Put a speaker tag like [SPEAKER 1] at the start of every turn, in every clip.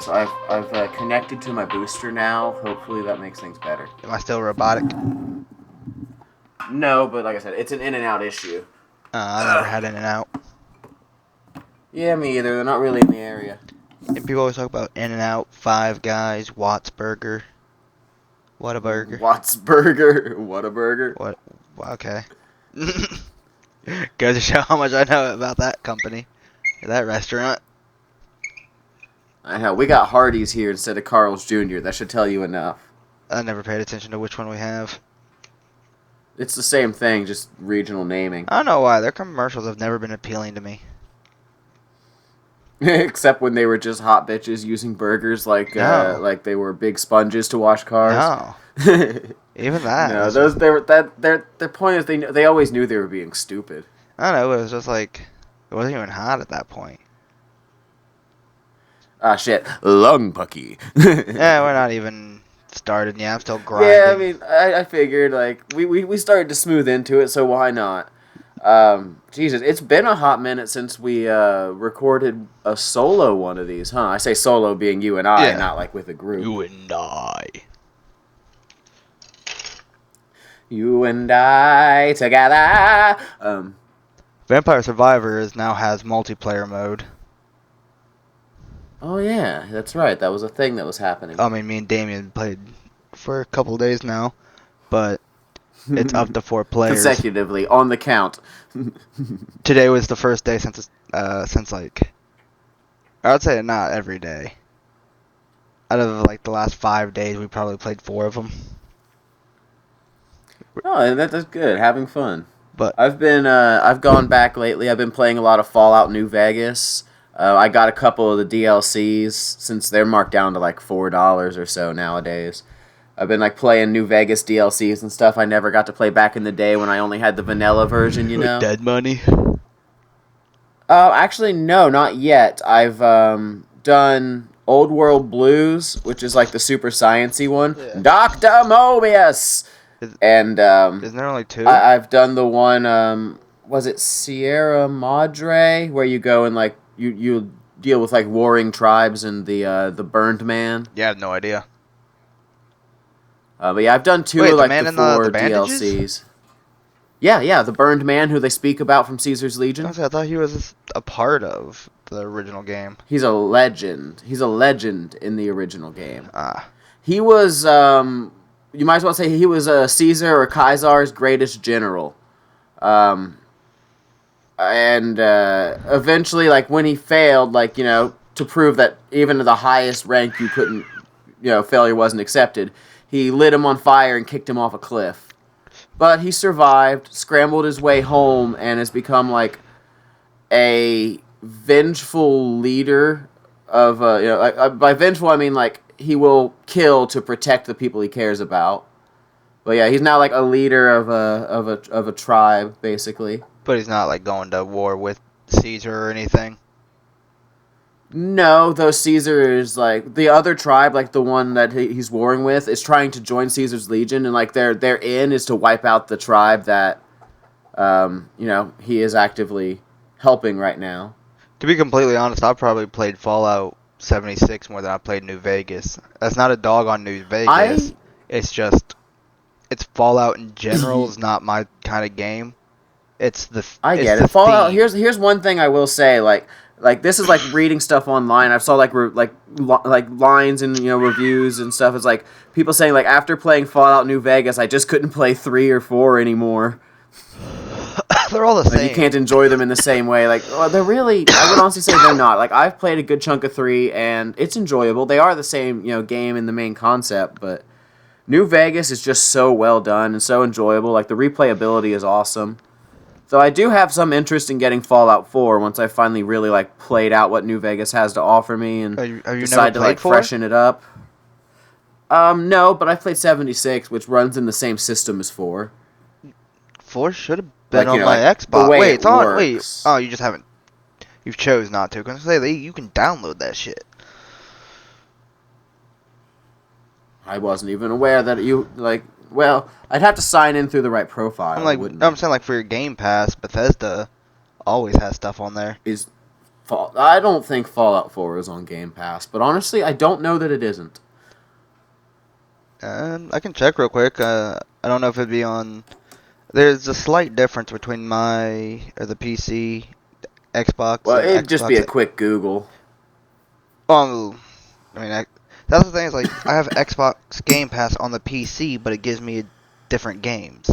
[SPEAKER 1] So I've connected to my booster now. Hopefully that makes things better.
[SPEAKER 2] Am I still robotic?
[SPEAKER 1] No, but like I said, it's an in and out issue.
[SPEAKER 2] I never had In and Out.
[SPEAKER 1] Yeah, me either. They're not really in the area.
[SPEAKER 2] And people always talk about In and Out, Five Guys, Watts Burger. What a burger.
[SPEAKER 1] Watts Burger. What a burger.
[SPEAKER 2] What? Okay. Goes to show how much I know about that company. That restaurant.
[SPEAKER 1] I know. We got Hardee's here instead of Carl's Jr. That should tell you enough.
[SPEAKER 2] I never paid attention to which one we have.
[SPEAKER 1] It's the same thing, just regional naming.
[SPEAKER 2] I don't know why. Their commercials have never been appealing to me.
[SPEAKER 1] Except when they were just hot bitches using burgers like they were big sponges to wash cars.
[SPEAKER 2] No. Even that.
[SPEAKER 1] No, their point is they always knew they were being stupid.
[SPEAKER 2] I don't know. It was just like it wasn't even hot at that point.
[SPEAKER 1] Ah, shit. Lung Pucki.
[SPEAKER 2] Yeah, we're not even started yet. I'm still grinding.
[SPEAKER 1] Yeah, I mean, I figured, like, we started to smooth into it, so why not? Jesus, it's been a hot minute since we recorded a solo one of these, huh? I say solo being you and I, not like with a group.
[SPEAKER 2] You and I.
[SPEAKER 1] You and I together.
[SPEAKER 2] Vampire Survivors now has multiplayer mode.
[SPEAKER 1] Oh, yeah, that's right. That was a thing that was happening.
[SPEAKER 2] I mean, me and Damien played for a couple days now, but it's up to 4 players.
[SPEAKER 1] Consecutively, on the count.
[SPEAKER 2] Today was the first day since like, I would say not every day. Out of like the last 5 days, we probably played 4 of them.
[SPEAKER 1] Oh, that's good. Having fun.
[SPEAKER 2] But
[SPEAKER 1] I've gone back lately. I've been playing a lot of Fallout New Vegas. I got a couple of the DLCs since they're marked down to like $4 or so nowadays. I've been like playing New Vegas DLCs and stuff I never got to play back in the day when I only had the vanilla version, you know?
[SPEAKER 2] Dead Money?
[SPEAKER 1] Actually, no, not yet. I've done Old World Blues, which is like the super sciencey one. Yeah. Dr. Mobius! Isn't
[SPEAKER 2] there only 2?
[SPEAKER 1] I've done the one, was it Sierra Madre, where you go and like you deal with like warring tribes and the Burned Man.
[SPEAKER 2] Yeah, I have no idea.
[SPEAKER 1] But yeah, I've done 2 of like the 4 DLCs. Yeah, the Burned Man who they speak about from Caesar's Legion.
[SPEAKER 2] I thought he was a part of the original game.
[SPEAKER 1] He's a legend. He's a legend in the original game.
[SPEAKER 2] Ah.
[SPEAKER 1] He was you might as well say he was Caesar or Caesar's greatest general. And eventually, like, when he failed, like, you know, to prove that even the highest rank you couldn't, you know, failure wasn't accepted, he lit him on fire and kicked him off a cliff. But he survived, scrambled his way home, and has become, like, a vengeful leader of, you know, like, by vengeful I mean, like, he will kill to protect the people he cares about. But yeah, he's now like a leader of a tribe, basically.
[SPEAKER 2] But he's not like going to war with Caesar or anything.
[SPEAKER 1] No, though Caesar is like the other tribe, like the one that he's warring with, is trying to join Caesar's Legion, and like their end is to wipe out the tribe that, you know, he is actively helping right now.
[SPEAKER 2] To be completely honest, I've probably played Fallout 76 more than I played New Vegas. That's not a dog on New Vegas. It's just, it's Fallout in general is not my kind of game. It's the
[SPEAKER 1] I get it. Fallout. Here's one thing I will say. Like this is like reading stuff online. I saw like lines and, you know, reviews and stuff. It's like people saying like after playing Fallout New Vegas, I just couldn't play 3 or 4 anymore.
[SPEAKER 2] They're all the same.
[SPEAKER 1] You can't enjoy them in the same way. Like, they're really, I would honestly say they're not. Like, I've played a good chunk of 3, and it's enjoyable. They are the same, you know, game in the main concept, but New Vegas is just so well done and so enjoyable. Like, the replayability is awesome. So I do have some interest in getting Fallout 4 once I finally really, like, played out what New Vegas has to offer me and decide to, like, freshen it up. No, but I played 76, which runs in the same system as 4.
[SPEAKER 2] 4 should have been
[SPEAKER 1] like,
[SPEAKER 2] on
[SPEAKER 1] you know,
[SPEAKER 2] my
[SPEAKER 1] like,
[SPEAKER 2] Xbox. Wait, it's on.
[SPEAKER 1] Works.
[SPEAKER 2] Wait. Oh, you just haven't. You've chose not to. Because I say you can download that shit.
[SPEAKER 1] I wasn't even aware that you like. Well, I'd have to sign in through the right profile.
[SPEAKER 2] I'm saying like for your Game Pass, Bethesda always has stuff on there.
[SPEAKER 1] I don't think Fallout 4 is on Game Pass, but honestly, I don't know that it isn't.
[SPEAKER 2] I can check real quick. I don't know if it'd be on. There's a slight difference between the PC, Xbox,
[SPEAKER 1] Well,
[SPEAKER 2] and
[SPEAKER 1] it'd just be a
[SPEAKER 2] Xbox.
[SPEAKER 1] quick Google.
[SPEAKER 2] I mean, that's the thing is like I have Xbox Game Pass on the PC, but it gives me different games.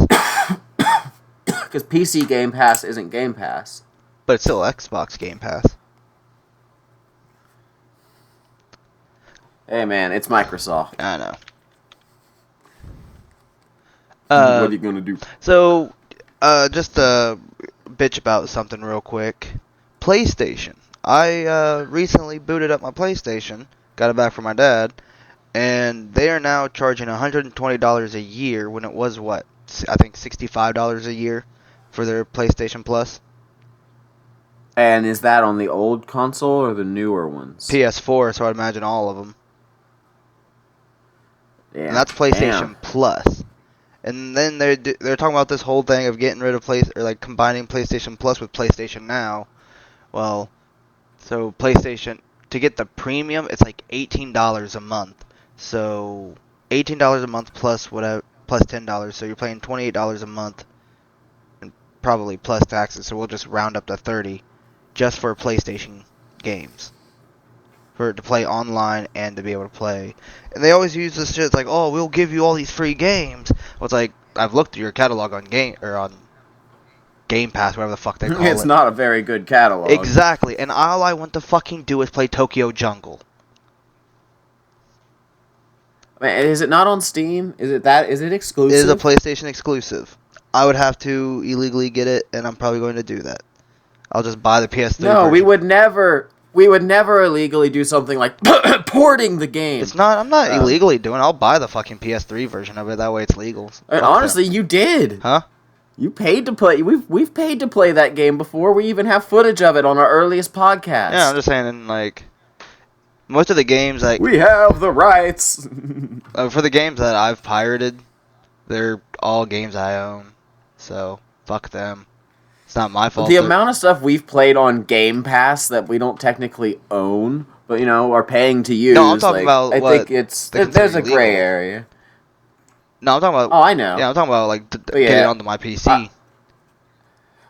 [SPEAKER 1] Because PC Game Pass isn't Game Pass.
[SPEAKER 2] But it's still Xbox Game Pass.
[SPEAKER 1] Hey man, it's Microsoft.
[SPEAKER 2] I know.
[SPEAKER 1] What are you gonna do?
[SPEAKER 2] So, just to bitch about something real quick. PlayStation. I recently booted up my PlayStation, got it back from my dad, and they are now charging $120 a year when it was what? I think $65 a year for their PlayStation Plus.
[SPEAKER 1] And is that on the old console or the newer ones?
[SPEAKER 2] PS4, so I'd imagine all of them.
[SPEAKER 1] Yeah.
[SPEAKER 2] And that's PlayStation
[SPEAKER 1] Damn.
[SPEAKER 2] Plus. And then they're talking about this whole thing of getting rid of combining PlayStation Plus with PlayStation Now. Well, so PlayStation, to get the premium, it's like $18 a month. So $18 a month plus whatever, plus $10. So you're paying $28 a month, and probably plus taxes. So we'll just round up to $30, just for PlayStation games, for it to play online and to be able to play. And they always use this shit. It's like, oh, we'll give you all these free games. Well, it's like I've looked at your catalog on Game Pass, whatever the fuck they call it.
[SPEAKER 1] It's not a very good catalog.
[SPEAKER 2] Exactly, and all I want to fucking do is play Tokyo Jungle.
[SPEAKER 1] Man, is it not on Steam? Is it exclusive?
[SPEAKER 2] It is a PlayStation exclusive. I would have to illegally get it, and I'm probably going to do that. I'll just buy the PS3
[SPEAKER 1] No,
[SPEAKER 2] version.
[SPEAKER 1] we would never illegally do something like porting the game.
[SPEAKER 2] It's not. I'm not illegally doing it. I'll buy the fucking PS3 version of it. That way it's legal.
[SPEAKER 1] And honestly, you did.
[SPEAKER 2] Huh?
[SPEAKER 1] You paid to play. We've paid to play that game before. We even have footage of it on our earliest podcast.
[SPEAKER 2] Yeah, I'm just saying, like, most of the games, like,
[SPEAKER 1] we have the rights.
[SPEAKER 2] for the games that I've pirated, they're all games I own. So, fuck them. It's not my fault.
[SPEAKER 1] The amount of stuff we've played on Game Pass that we don't technically own, but are paying to use.
[SPEAKER 2] No, I'm talking about
[SPEAKER 1] I think there's a gray area.
[SPEAKER 2] No, I'm talking about.
[SPEAKER 1] Oh, I know.
[SPEAKER 2] Yeah, I'm talking about like getting it onto my PC.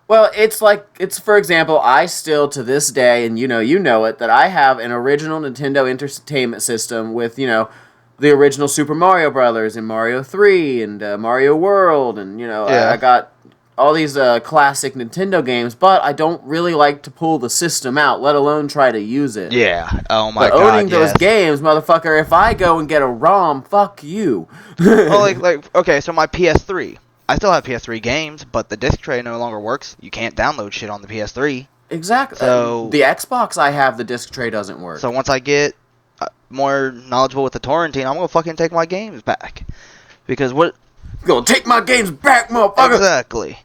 [SPEAKER 1] Well, it's for example, I still to this day, and you know it, that I have an original Nintendo Entertainment System with the original Super Mario Brothers and Mario 3 and Mario World, and I got all these classic Nintendo games, but I don't really like to pull the system out, let alone try to use it.
[SPEAKER 2] Yeah. Oh my god.
[SPEAKER 1] But owning those games, motherfucker, if I go and get a ROM, fuck you.
[SPEAKER 2] Well, okay, so my PS3. I still have PS3 games, but the disc tray no longer works. You can't download shit on the PS3.
[SPEAKER 1] Exactly.
[SPEAKER 2] So
[SPEAKER 1] the Xbox I have, the disc tray doesn't work.
[SPEAKER 2] So once I get more knowledgeable with the torrenting, I'm gonna fucking take my games back. Because what?
[SPEAKER 1] Gonna take my games back, motherfucker.
[SPEAKER 2] Exactly.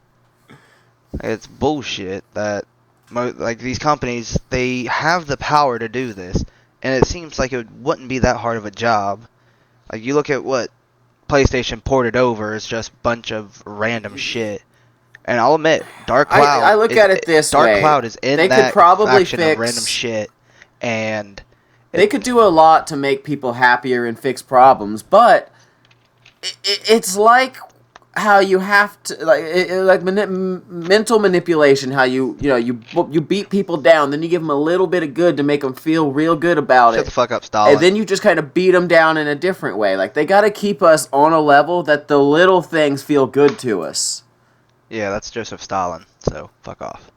[SPEAKER 2] It's bullshit that these companies, they have the power to do this, and it seems like it wouldn't be that hard of a job. Like you look at what PlayStation ported over, it's just a bunch of random shit. And I'll admit, Dark Cloud.
[SPEAKER 1] I look at it this way.
[SPEAKER 2] Dark Cloud is in that faction of random shit, and
[SPEAKER 1] they could do a lot to make people happier and fix problems, but it's like how you have to mental manipulation. How you beat people down, then you give them a little bit of good to make them feel real good about it.
[SPEAKER 2] Shut the fuck up, Stalin.
[SPEAKER 1] And then you just kind of beat them down in a different way. Like they got to keep us on a level that the little things feel good to us.
[SPEAKER 2] Yeah, that's Joseph Stalin. So fuck off.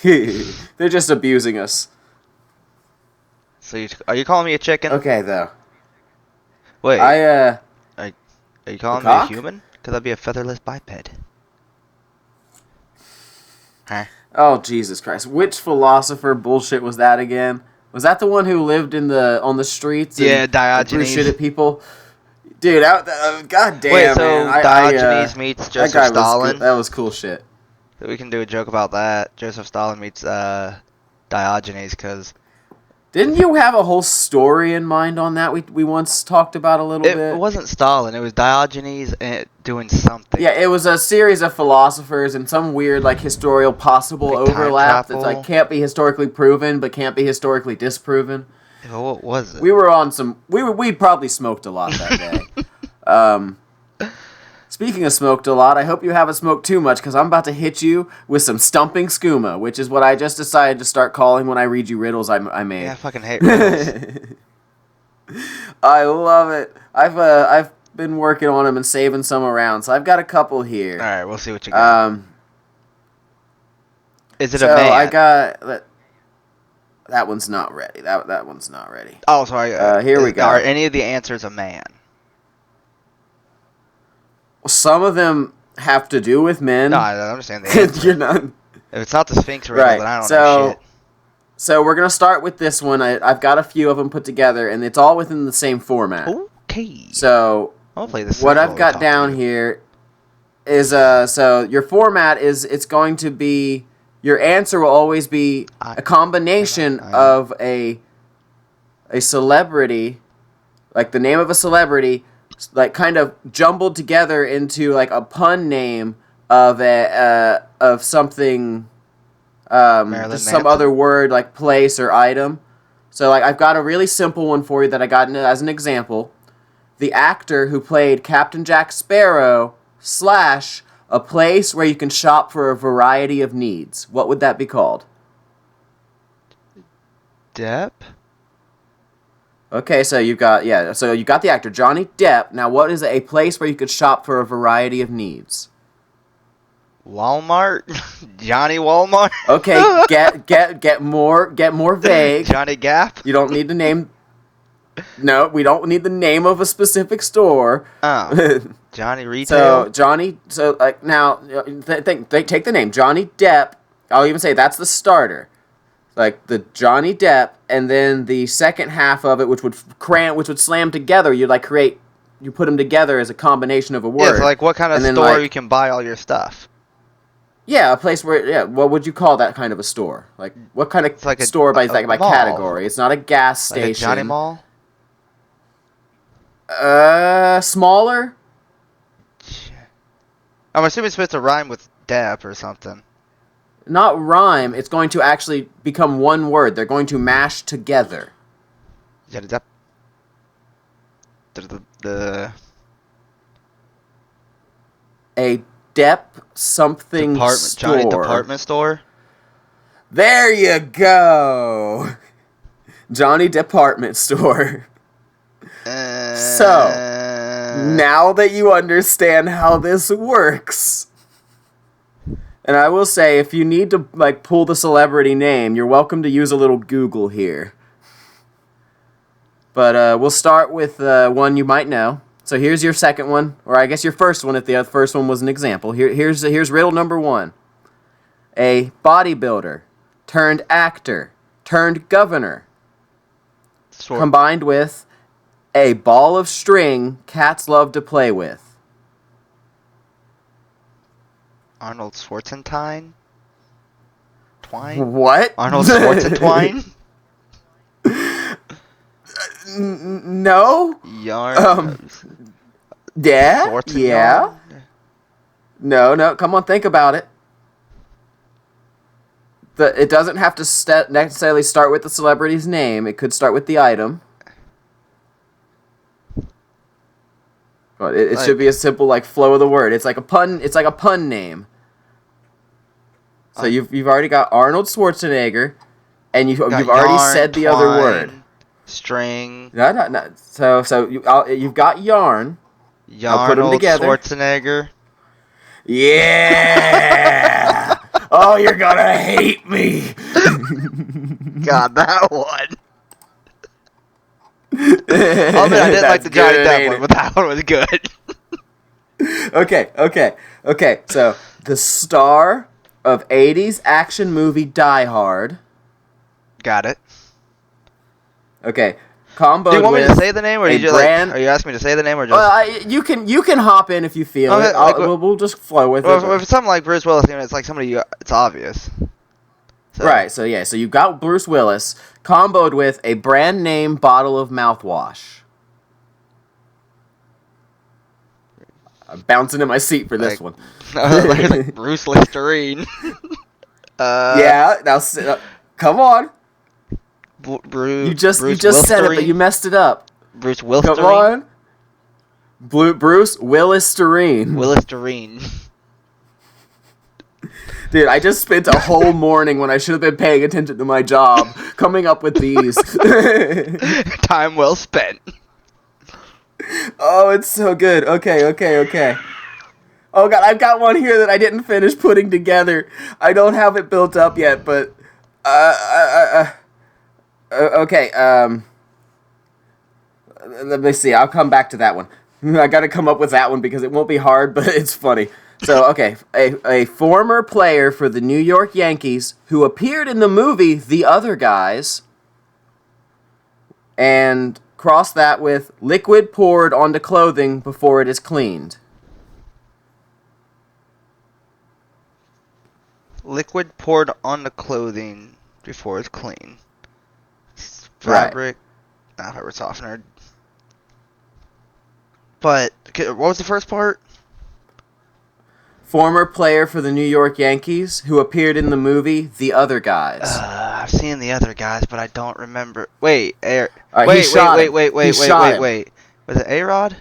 [SPEAKER 1] They're just abusing us.
[SPEAKER 2] So are you calling me a chicken?
[SPEAKER 1] Okay, though.
[SPEAKER 2] Wait. Are you calling me a human? Because I'd be a featherless biped. Huh?
[SPEAKER 1] Oh, Jesus Christ. Which philosopher bullshit was that again? Was that the one who lived on the streets and
[SPEAKER 2] Diogenes.
[SPEAKER 1] threw shit at people? Dude, god damn,
[SPEAKER 2] wait, so
[SPEAKER 1] man.
[SPEAKER 2] Diogenes meets Joseph Stalin?
[SPEAKER 1] That was cool shit.
[SPEAKER 2] So we can do a joke about that. Joseph Stalin meets Diogenes, because...
[SPEAKER 1] Didn't you have a whole story in mind on that? We once talked about a little bit.
[SPEAKER 2] It wasn't Stalin. It was Diogenes doing something.
[SPEAKER 1] Yeah, it was a series of philosophers and some weird like historical possible
[SPEAKER 2] Like time
[SPEAKER 1] overlap that's
[SPEAKER 2] travel?
[SPEAKER 1] like can't be historically proven but can't be historically disproven.
[SPEAKER 2] What was it?
[SPEAKER 1] We were on some. We probably smoked a lot that day. Speaking of smoked a lot, I hope you haven't smoked too much because I'm about to hit you with some Stumping Skooma, which is what I just decided to start calling when I read you riddles I made.
[SPEAKER 2] Yeah, I fucking hate riddles.
[SPEAKER 1] I love it. I've been working on them and saving some around, so I've got a couple here.
[SPEAKER 2] All right, we'll see what you got. Is it
[SPEAKER 1] so
[SPEAKER 2] a man?
[SPEAKER 1] I got that one's not ready. That one's not ready.
[SPEAKER 2] Oh, sorry.
[SPEAKER 1] Here we go.
[SPEAKER 2] Are any of the answers a man?
[SPEAKER 1] Some of them have to do with men.
[SPEAKER 2] No, I understand the answer.
[SPEAKER 1] You're not.
[SPEAKER 2] If it's not the Sphinx riddle,
[SPEAKER 1] Right.
[SPEAKER 2] then I don't know shit.
[SPEAKER 1] So we're gonna start with this one. I've got a few of them put together, and it's all within the same format.
[SPEAKER 2] Okay.
[SPEAKER 1] So
[SPEAKER 2] Hopefully this.
[SPEAKER 1] what I've got down here is so your format is it's going to be your answer will always be a combination of a celebrity, like the name of a celebrity, like kind of jumbled together into like a pun name of something, just some other word like place or item. So like I've got a really simple one for you that I got as an example. The actor who played Captain Jack Sparrow / a place where you can shop for a variety of needs. What would that be called?
[SPEAKER 2] Depp?
[SPEAKER 1] Okay, so you got the actor Johnny Depp. Now, what is a place where you could shop for a variety of needs?
[SPEAKER 2] Walmart? Johnny Walmart?
[SPEAKER 1] Okay, get more vague.
[SPEAKER 2] Johnny Gap?
[SPEAKER 1] You don't need to name. No, we don't need the name of a specific store.
[SPEAKER 2] Oh, Johnny Retail?
[SPEAKER 1] Now, take the name Johnny Depp. I'll even say that's the starter. Like the Johnny Depp, and then the second half of it, which would slam together. You put them together as a combination of a word.
[SPEAKER 2] Yeah, so like what kind of store you can buy all your stuff?
[SPEAKER 1] Yeah, a place where what would you call that kind of a store? Like what kind of
[SPEAKER 2] like
[SPEAKER 1] store by
[SPEAKER 2] mall.
[SPEAKER 1] category? It's not a gas station.
[SPEAKER 2] Like a Johnny Mall?
[SPEAKER 1] Smaller.
[SPEAKER 2] I'm assuming it's supposed to rhyme with Depp or something.
[SPEAKER 1] Not rhyme. It's going to actually become one word. They're going to mash together.
[SPEAKER 2] Johnny Depp.
[SPEAKER 1] A Depp something store.
[SPEAKER 2] Johnny Department Store?
[SPEAKER 1] There you go. Johnny Department Store. So, now that you understand how this works, and I will say, if you need to like pull the celebrity name, you're welcome to use a little Google here. But we'll start with one you might know. So here's your second one, or I guess your first one if the first one was an example. Here's riddle number 1. A bodybuilder turned actor turned governor combined with a ball of string cats love to play with.
[SPEAKER 2] Arnold Schwarzenegger? Twine?
[SPEAKER 1] What?
[SPEAKER 2] Arnold Schwarzenegger?
[SPEAKER 1] No.
[SPEAKER 2] Yarn.
[SPEAKER 1] Yeah. Yeah. No. Come on, think about it. It doesn't have to necessarily start with the celebrity's name. It could start with the item. But it should be a simple like flow of the word. It's like a pun. It's like a pun name. So you've already got Arnold Schwarzenegger, and you've already said the other word.
[SPEAKER 2] String.
[SPEAKER 1] No. So you've got yarn. I'll put them together.
[SPEAKER 2] Schwarzenegger.
[SPEAKER 1] Yeah. Oh, you're gonna hate me.
[SPEAKER 2] God, that one. I didn't like the Johnny Depp one, but that one was good.
[SPEAKER 1] Okay. So the star of 80s action movie Die Hard.
[SPEAKER 2] Got it.
[SPEAKER 1] Okay. Combo.
[SPEAKER 2] Do you want me to say the name, or are you asking me to say the name, or just?
[SPEAKER 1] You can hop in if you feel it. We'll just flow with it.
[SPEAKER 2] If it's something like Bruce Willis, it's like somebody it's obvious.
[SPEAKER 1] Right, so you got Bruce Willis comboed with a brand name bottle of mouthwash. I'm bouncing in my seat for this one.
[SPEAKER 2] Like Bruce Listerine.
[SPEAKER 1] Yeah, now come on.
[SPEAKER 2] Bruce.
[SPEAKER 1] You just said it, but you messed it up.
[SPEAKER 2] Bruce Willisterine.
[SPEAKER 1] Come on. Bruce Willisterine.
[SPEAKER 2] Willisterine.
[SPEAKER 1] Dude, I just spent a whole morning when I should have been paying attention to my job coming up with these.
[SPEAKER 2] Time well spent.
[SPEAKER 1] Oh, it's so good. Okay. Oh god, I've got one here that I didn't finish putting together. I don't have it built up yet, but okay. Let me see. I'll come back to that one. I got to come up with that one because it won't be hard, but it's funny. So, okay, a former player for the New York Yankees who appeared in the movie The Other Guys, and cross that with liquid poured onto clothing before it is cleaned.
[SPEAKER 2] Liquid poured on the clothing before it's clean. Fabric. Not fabric softener. But, what was the first part?
[SPEAKER 1] Former player for the New York Yankees who appeared in the movie The Other Guys.
[SPEAKER 2] I've seen The Other Guys, but I don't remember. Wait.
[SPEAKER 1] Wait.
[SPEAKER 2] Was it A-Rod?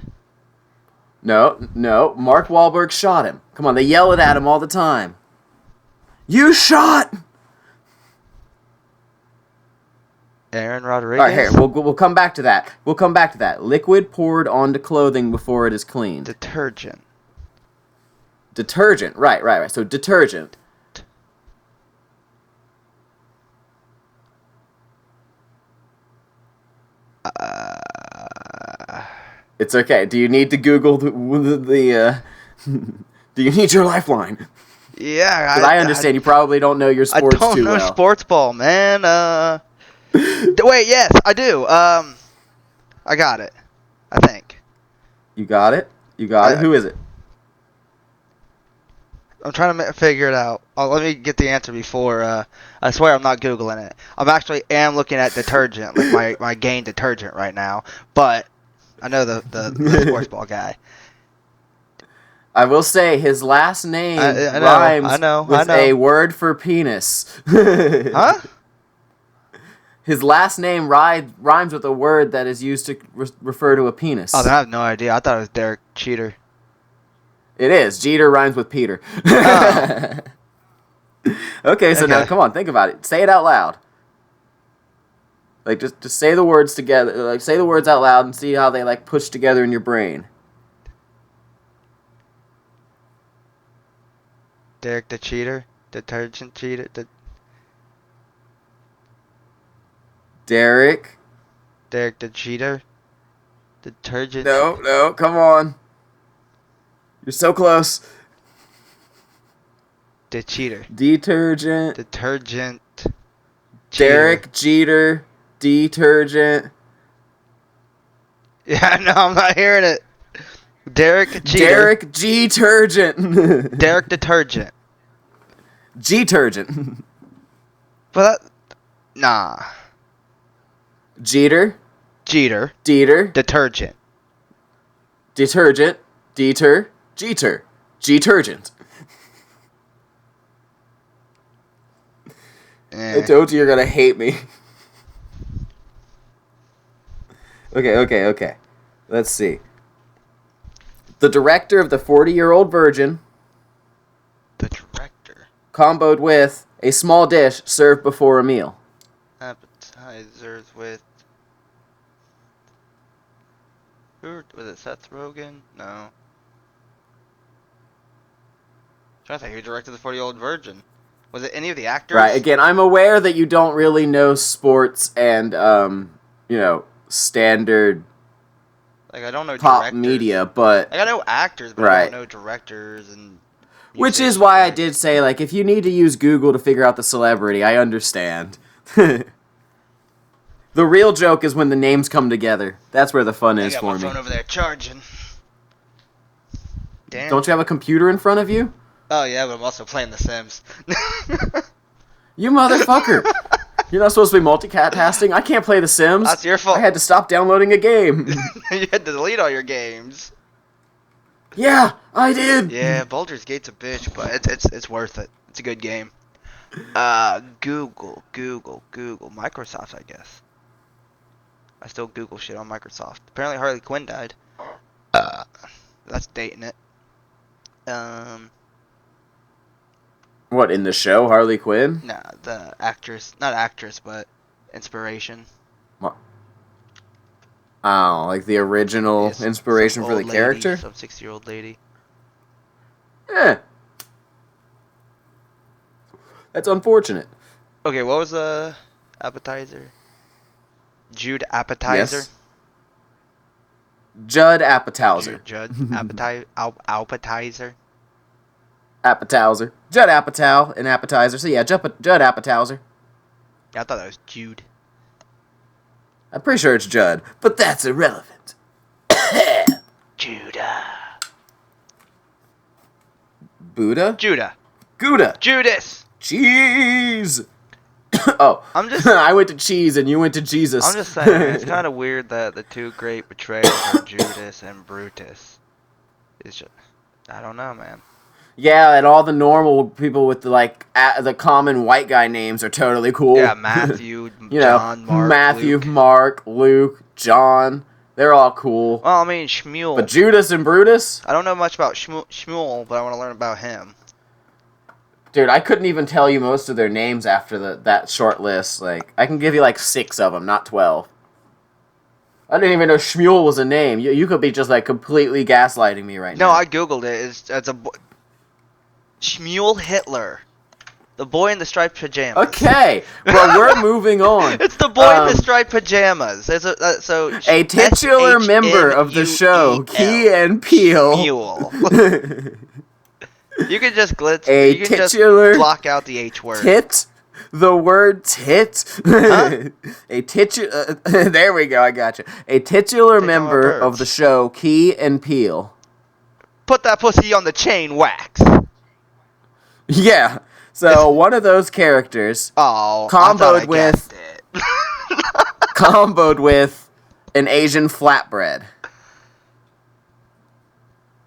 [SPEAKER 1] No. Mark Wahlberg shot him. Come on, they yell it at him all the time. You shot!
[SPEAKER 2] Aaron Rodriguez?
[SPEAKER 1] All right, here, we'll come back to that. Liquid poured onto clothing before it is cleaned.
[SPEAKER 2] Detergent.
[SPEAKER 1] Right. So detergent. It's okay. Do you need to Google the do you need your lifeline?
[SPEAKER 2] Yeah,
[SPEAKER 1] I understand you probably don't know your sports too well.
[SPEAKER 2] I don't know sports ball, man. Wait, yes, I do. I got it. I think.
[SPEAKER 1] You got it? Who is it?
[SPEAKER 2] I'm trying to figure it out. Let me get the answer before. I swear I'm not Googling it. I'm actually looking at detergent, like my Gain detergent right now. But I know the sports ball guy.
[SPEAKER 1] I will say his last name rhymes with a word for penis.
[SPEAKER 2] Huh?
[SPEAKER 1] His last name rhymes with a word that is used to refer to a penis.
[SPEAKER 2] Oh, then I have no idea. I thought it was Derek Cheater.
[SPEAKER 1] It is. Jeter rhymes with Peter. Oh. Okay, so now come on, think about it. Say it out loud. Like just say the words together. Like say the words out loud and see how they like push together in your brain.
[SPEAKER 2] Derek the Cheater, detergent cheater.
[SPEAKER 1] Derek
[SPEAKER 2] the Cheater, detergent.
[SPEAKER 1] No, come on. You're so close.
[SPEAKER 2] The Cheater.
[SPEAKER 1] Detergent.
[SPEAKER 2] Detergent.
[SPEAKER 1] Derek Jeter. Detergent.
[SPEAKER 2] Yeah, no, I'm not hearing it. Derek Cheater.
[SPEAKER 1] Derek Detergent.
[SPEAKER 2] Derek Detergent.
[SPEAKER 1] Detergent.
[SPEAKER 2] But nah.
[SPEAKER 1] Jeter.
[SPEAKER 2] Detergent.
[SPEAKER 1] Detergent. Detergent. I told you you're gonna hate me. Okay. Let's see. The director of the 40-Year-Old Virgin.
[SPEAKER 2] The director.
[SPEAKER 1] Comboed with a small dish served before a meal.
[SPEAKER 2] Appetizers with. Who was it? Seth Rogen? No. I'm trying to think who directed the 40-Year-Old Virgin. Was it any of the actors?
[SPEAKER 1] Right. Again, I'm aware that you don't really know sports and standard.
[SPEAKER 2] Like I don't know
[SPEAKER 1] pop
[SPEAKER 2] directors.
[SPEAKER 1] Media, but
[SPEAKER 2] like I know actors, but I don't know directors and.
[SPEAKER 1] Which is why I did say, like, if you need to use Google to figure out the celebrity, I understand. The real joke is when the names come together. That's where the fun is for me. I got
[SPEAKER 2] my phone over there charging. Damn.
[SPEAKER 1] Don't you have a computer in front of you?
[SPEAKER 2] Oh, yeah, but I'm also playing The Sims.
[SPEAKER 1] You motherfucker! You're not supposed to be multicasting. I can't play The Sims.
[SPEAKER 2] That's your fault.
[SPEAKER 1] I had to stop downloading a game.
[SPEAKER 2] You had to delete all your games.
[SPEAKER 1] Yeah, I did.
[SPEAKER 2] Yeah, Baldur's Gate's a bitch, but it's worth it. It's a good game. Google. Microsoft, I guess. I still Google shit on Microsoft. Apparently Harley Quinn died. That's dating it.
[SPEAKER 1] What, in the show, Harley Quinn?
[SPEAKER 2] Nah, the actress, not actress, but inspiration.
[SPEAKER 1] Oh, like the original inspiration for the character?
[SPEAKER 2] Some 60-year-old lady.
[SPEAKER 1] Eh. That's unfortunate.
[SPEAKER 2] Okay, what was the appetizer? Judd Appetizer?
[SPEAKER 1] Yes. Judd Apatow.
[SPEAKER 2] Judd Appetizer?
[SPEAKER 1] Appetizer. Judd Apatow, an appetizer. So yeah, Judd Apatow.
[SPEAKER 2] Yeah, I thought that was Jude.
[SPEAKER 1] I'm pretty sure it's Judd, but that's irrelevant.
[SPEAKER 2] Judah.
[SPEAKER 1] Buddha?
[SPEAKER 2] Judah.
[SPEAKER 1] Gouda.
[SPEAKER 2] Judas.
[SPEAKER 1] Cheese. Oh,
[SPEAKER 2] I'm just.
[SPEAKER 1] I went to cheese and you went to Jesus.
[SPEAKER 2] I'm just saying, it's kind of weird that the two great betrayers are Judas and Brutus. It's just, I don't know, man.
[SPEAKER 1] Yeah, and all the normal people with the common white guy names are totally cool.
[SPEAKER 2] Yeah, Matthew,
[SPEAKER 1] you
[SPEAKER 2] John,
[SPEAKER 1] know,
[SPEAKER 2] Mark,
[SPEAKER 1] Matthew,
[SPEAKER 2] Luke.
[SPEAKER 1] Mark, Luke, John. They're all cool.
[SPEAKER 2] Well, I mean, Shmuel.
[SPEAKER 1] But Judas and Brutus?
[SPEAKER 2] I don't know much about Shmuel, but I want to learn about him.
[SPEAKER 1] Dude, I couldn't even tell you most of their names after that short list. Like, I can give you 6 of them, not 12. I didn't even know Shmuel was a name. You could be just completely gaslighting me right now.
[SPEAKER 2] No, I googled it. It's a Shmuel Hitler, the boy in the striped pajamas.
[SPEAKER 1] Okay, well we're moving on.
[SPEAKER 2] It's the boy in the striped pajamas. It's
[SPEAKER 1] a titular member of the show, Key and Peele.
[SPEAKER 2] Shmuel. You can just glitch.
[SPEAKER 1] A
[SPEAKER 2] you can
[SPEAKER 1] titular
[SPEAKER 2] just block out the H word.
[SPEAKER 1] Tit. The word tit.
[SPEAKER 2] Huh?
[SPEAKER 1] A titular. There we go. I got you. A titular member of the show, Key and Peele.
[SPEAKER 2] Put that pussy on the chain wax.
[SPEAKER 1] Yeah. So one of those characters.
[SPEAKER 2] Comboed
[SPEAKER 1] with an Asian flatbread.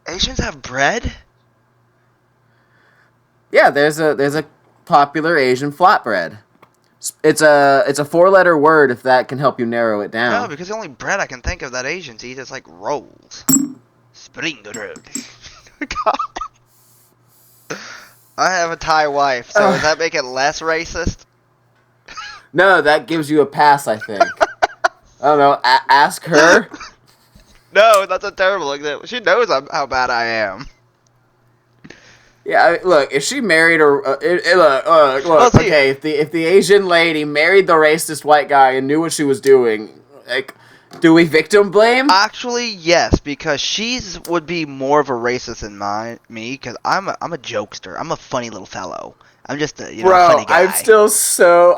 [SPEAKER 2] Asians have bread?
[SPEAKER 1] Yeah, there's a popular Asian flatbread. It's a 4-letter word if that can help you narrow it down.
[SPEAKER 2] No, because the only bread I can think of that Asians eat is rolls. Spring rolls. God. I have a Thai wife, so does that make it less racist?
[SPEAKER 1] No, that gives you a pass, I think. I don't know. Ask her.
[SPEAKER 2] No, that's a terrible example. She knows how bad I am.
[SPEAKER 1] Yeah, look, if she married okay, if the Asian lady married the racist white guy and knew what she was doing, do we victim blame?
[SPEAKER 2] Actually, yes, because she's would be more of a racist than me, because I'm a jokester. I'm a funny little fellow. I'm just a funny guy.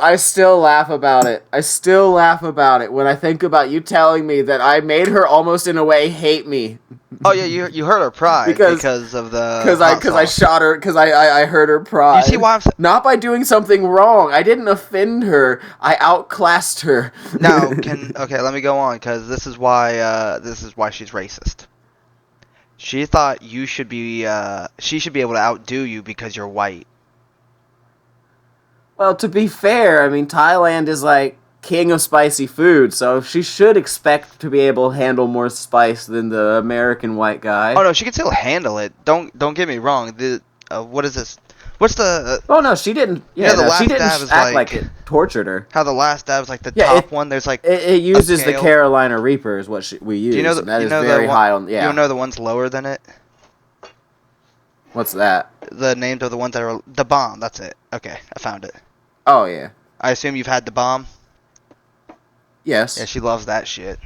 [SPEAKER 1] I still laugh about it. I still laugh about it when I think about you telling me that I made her almost in a way hate me.
[SPEAKER 2] Oh yeah, you hurt her pride because of the
[SPEAKER 1] I shot her because I hurt her pride.
[SPEAKER 2] You see why I'm
[SPEAKER 1] not by doing something wrong. I didn't offend her. I outclassed her.
[SPEAKER 2] Now let me go on because this is why she's racist. She thought you should be she should be able to outdo you because you're white.
[SPEAKER 1] Well, to be fair, I mean, Thailand is king of spicy food, so she should expect to be able to handle more spice than the American white guy.
[SPEAKER 2] Oh no, she can still handle it. Don't get me wrong. What is this? What's the?
[SPEAKER 1] Oh no, she didn't. Yeah,
[SPEAKER 2] the last
[SPEAKER 1] she didn't
[SPEAKER 2] dab is
[SPEAKER 1] act like it tortured her.
[SPEAKER 2] How the last dab is the top one. There's
[SPEAKER 1] it uses the Carolina Reaper is what we use.
[SPEAKER 2] Do you know
[SPEAKER 1] and that is very high on. Yeah.
[SPEAKER 2] You know the ones lower than it?
[SPEAKER 1] What's that?
[SPEAKER 2] The names of the ones that are the bomb. That's it. Okay, I found it.
[SPEAKER 1] Oh yeah.
[SPEAKER 2] I assume you've had the bomb.
[SPEAKER 1] Yes.
[SPEAKER 2] Yeah, she loves that shit.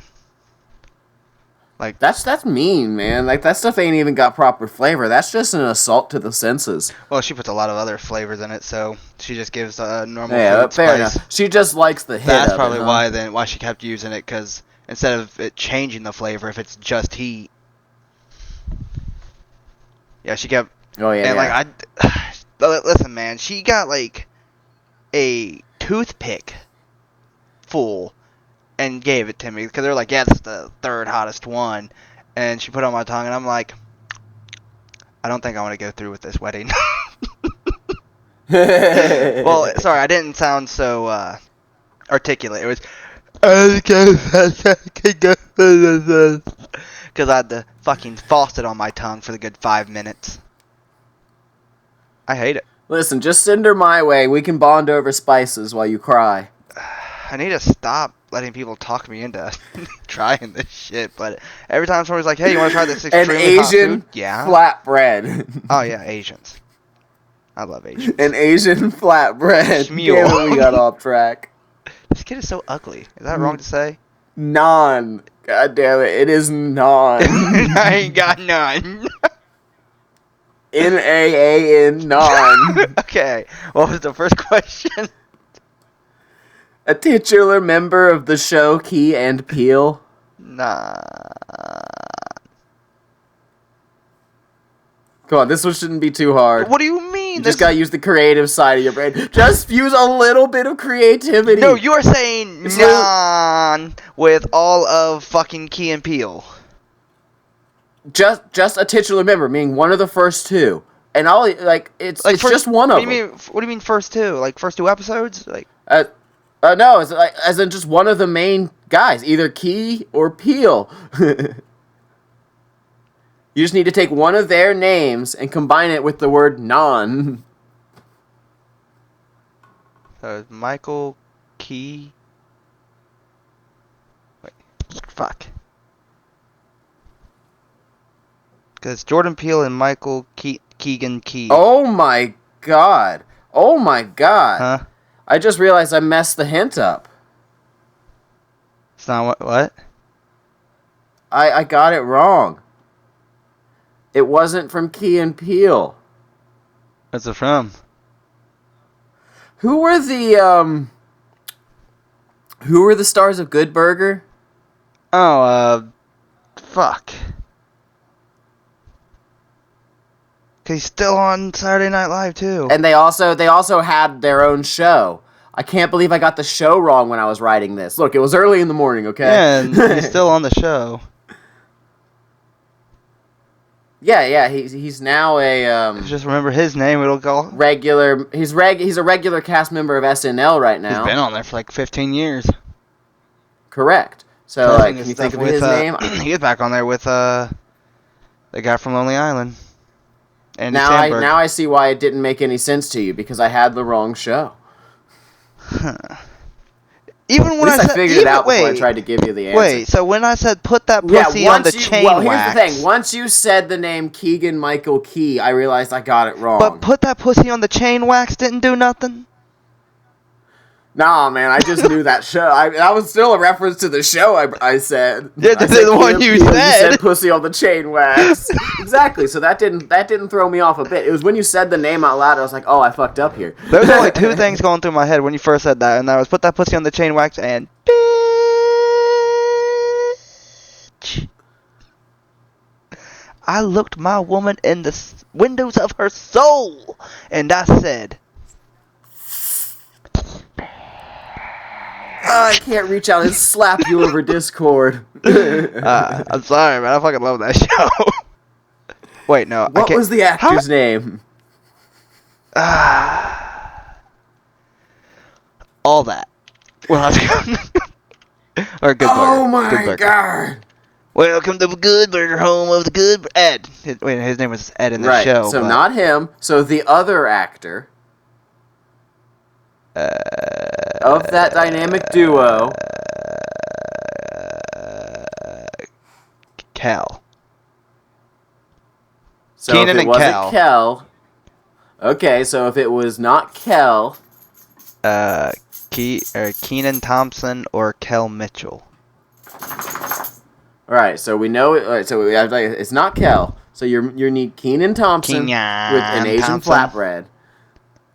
[SPEAKER 1] That's mean, man. That stuff ain't even got proper flavor. That's just an assault to the senses.
[SPEAKER 2] Well, she puts a lot of other flavors in it, so she just gives normal
[SPEAKER 1] fair
[SPEAKER 2] food spice.
[SPEAKER 1] enough. She just likes the hit.
[SPEAKER 2] That's probably
[SPEAKER 1] of it, huh?
[SPEAKER 2] why she kept using it, because instead of it changing the flavor, if it's just heat. Yeah, she kept.
[SPEAKER 1] Oh yeah.
[SPEAKER 2] And
[SPEAKER 1] yeah.
[SPEAKER 2] listen, man, she got a toothpick full and gave it to me because they're like, yeah, this is the third hottest one. And she put it on my tongue, and I'm like, I don't think I want to go through with this wedding. Well, sorry, I didn't sound so articulate. It was because I had the fucking faucet on my tongue for the good 5 minutes. I hate it.
[SPEAKER 1] Listen, just send her my way. We can bond over spices while you cry.
[SPEAKER 2] I need to stop letting people talk me into trying this shit, but every time somebody's like, hey, you want to try this extremely hot
[SPEAKER 1] Asian
[SPEAKER 2] food? Yeah.
[SPEAKER 1] flatbread.
[SPEAKER 2] Oh, yeah, Asians. I love Asians.
[SPEAKER 1] An Asian flatbread.
[SPEAKER 2] Schmule.
[SPEAKER 1] Damn it, we got off track.
[SPEAKER 2] This kid is so ugly. Is that wrong to say?
[SPEAKER 1] Non. God damn it, it is non.
[SPEAKER 2] I ain't got none.
[SPEAKER 1] N-A-A-N, non.
[SPEAKER 2] Okay, what was the first question?
[SPEAKER 1] A titular member of the show Key and Peele.
[SPEAKER 2] Nah.
[SPEAKER 1] Come on, this one shouldn't be too hard.
[SPEAKER 2] What do you mean?
[SPEAKER 1] You just gotta use the creative side of your brain. Just use a little bit of creativity.
[SPEAKER 2] No, you are saying non with all of fucking Key and Peele.
[SPEAKER 1] Just a titular member, meaning one of the first two. And I'll, like, it's just one of them.
[SPEAKER 2] What do you mean first two? Like, first two episodes? Like,
[SPEAKER 1] no, it's like, as in just one of the main guys, either Key or Peele. You just need to take one of their names and combine it with the word non.
[SPEAKER 2] so Michael Key. Wait, fuck. Because Jordan Peele and Michael Keegan Key.
[SPEAKER 1] Oh my god. Oh my god.
[SPEAKER 2] Huh?
[SPEAKER 1] I just realized I messed the hint up.
[SPEAKER 2] It's not what?
[SPEAKER 1] I got it wrong. It wasn't from Key and Peele.
[SPEAKER 2] What's it from?
[SPEAKER 1] Who were the stars of Good Burger?
[SPEAKER 2] Oh, fuck. Cause he's still on Saturday Night Live too.
[SPEAKER 1] And they also had their own show. I can't believe I got the show wrong when I was writing this. Look, it was early in the morning, okay?
[SPEAKER 2] Yeah, and he's still on the show.
[SPEAKER 1] Yeah, he's now a
[SPEAKER 2] Just remember his name. It'll go
[SPEAKER 1] regular. He's a regular cast member of SNL right now.
[SPEAKER 2] He's been on there for like 15 years.
[SPEAKER 1] Correct. So, like, can you think of his name?
[SPEAKER 2] He was back on there with the guy from Lonely Island. And
[SPEAKER 1] now I see why it didn't make any sense to you, because I had the wrong show.
[SPEAKER 2] Huh. Even when
[SPEAKER 1] At least I figured it out before I tried to give you the answer.
[SPEAKER 2] Wait, so when I said put that pussy on the chain wax...
[SPEAKER 1] Well, here's the thing. Once you said the name Keegan Michael Key, I realized I got it wrong.
[SPEAKER 2] But put that pussy on the chain wax didn't do nothing?
[SPEAKER 1] Nah, man, I just knew that show. That was still a reference to the show I said.
[SPEAKER 2] Yeah, the one you said.
[SPEAKER 1] You said pussy on the chain wax. Exactly, so that didn't throw me off a bit. It was when you said the name out loud, I was like, oh, I fucked up here.
[SPEAKER 2] There was only two things going through my head when you first said that, and that was put that pussy on the chain wax and bitch. I looked my woman in the windows of her soul, and I said...
[SPEAKER 1] I can't reach out and slap you over Discord.
[SPEAKER 2] I'm sorry, man. I fucking love that show. Wait, no.
[SPEAKER 1] What was the actor's name?
[SPEAKER 2] All that. Well, or Good Burger.
[SPEAKER 1] Oh my god.
[SPEAKER 2] Welcome to Good Burger, home of the Good Ed. His name was Ed in the show.
[SPEAKER 1] So not him. So the other actor of that dynamic duo,
[SPEAKER 2] Kel.
[SPEAKER 1] So
[SPEAKER 2] Keenan
[SPEAKER 1] if it
[SPEAKER 2] and
[SPEAKER 1] wasn't Kel, okay. So if it was not Kel,
[SPEAKER 2] Keenan Thompson or Kel Mitchell.
[SPEAKER 1] All right. So we know it. All right, so we have, like, it's not Kel. So you need Keenan Thompson with an Asian flatbread.